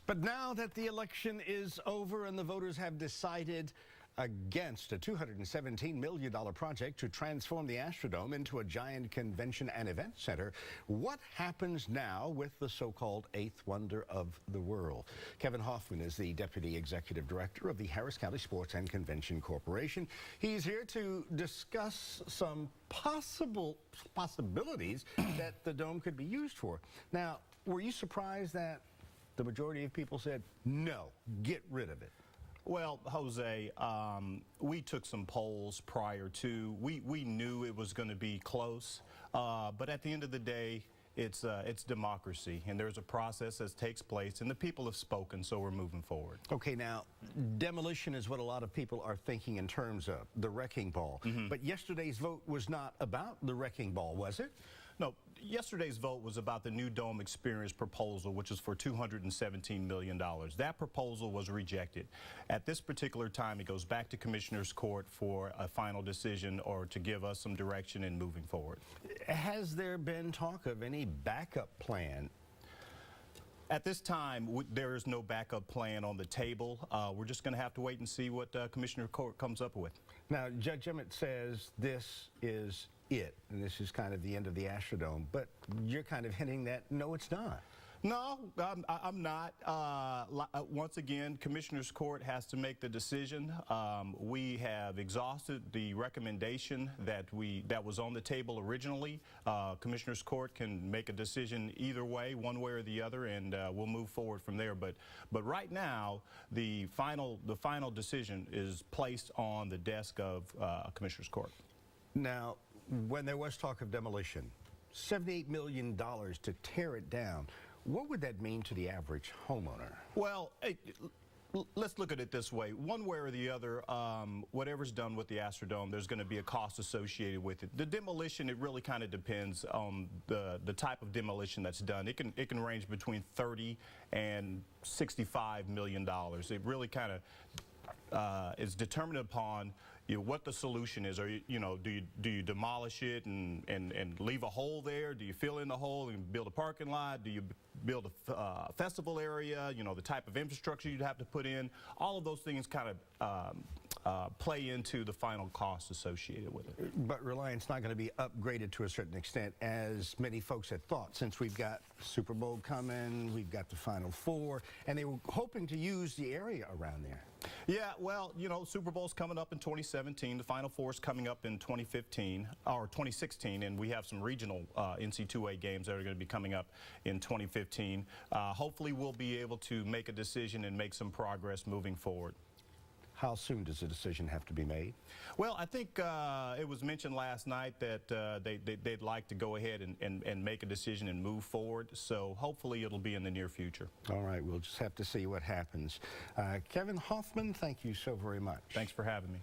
But now that the election is over and the voters have decided against a $217 million project to transform the Astrodome into a giant convention and event center, what happens now with the so-called eighth wonder of the world? Kevin Hoffman is the Deputy Executive Director of the Harris County Sports and Convention Corporation. He's here to discuss some possibilities that the dome could be used for. Now, were you surprised that the majority of people said, no, get rid of it? Well, Jose, we took some polls prior to. We knew it was going to be close, but at the end of the day, it's democracy, and there's a process that takes place, and the people have spoken, so we're moving forward. Okay, now, demolition is what a lot of people are thinking in terms of the wrecking ball. But yesterday's vote was not about the wrecking ball, was it? No, yesterday's vote was about the new dome experience proposal, which is for $217 million. That proposal was rejected. At this particular time, it goes back to Commissioner's Court for a final decision or to give us some direction in moving forward. Has there been talk of any backup plan? At this time, there is no backup plan on the table. We're just going to have to wait and see what Commissioner Court comes up with. Now, Judge Emmett says this is it, and this is kind of the end of the Astrodome, but you're kind of hinting that no, it's not. No, I'm not. Once again, Commissioner's Court has to make the decision. We have exhausted the recommendation that was on the table originally. Commissioner's Court can make a decision either way, one way or the other, and we'll move forward from there. But right now, the final decision is placed on the desk of Commissioner's Court. Now, when there was talk of demolition, $78 million to tear it down, what would that mean to the average homeowner? Well, let's look at it this way. One way or the other, whatever's done with the Astrodome, there's going to be a cost associated with it. The demolition, it really kind of depends on the type of demolition that's done. It can range between $30 and $65 million. It really kind of is determined upon what the solution is. Or do you demolish it and leave a hole there? Do you fill in the hole and build a parking lot? Do you build a festival area? The type of infrastructure you'd have to put in. All of those things kind of play into the final cost associated with it. But Reliant's not going to be upgraded to a certain extent as many folks had thought, since we've got Super Bowl coming, we've got the Final Four, and they were hoping to use the area around there. Yeah, well, Super Bowl's coming up in 2017. The Final Four's coming up in 2015 or 2016, and we have some regional NC2A games that are going to be coming up in 2015. Hopefully, we'll be able to make a decision and make some progress moving forward. How soon does a decision have to be made? Well, I think it was mentioned last night that they'd like to go ahead and make a decision and move forward. So hopefully it'll be in the near future. All right, we'll just have to see what happens. Kevin Hoffman, thank you so very much. Thanks for having me.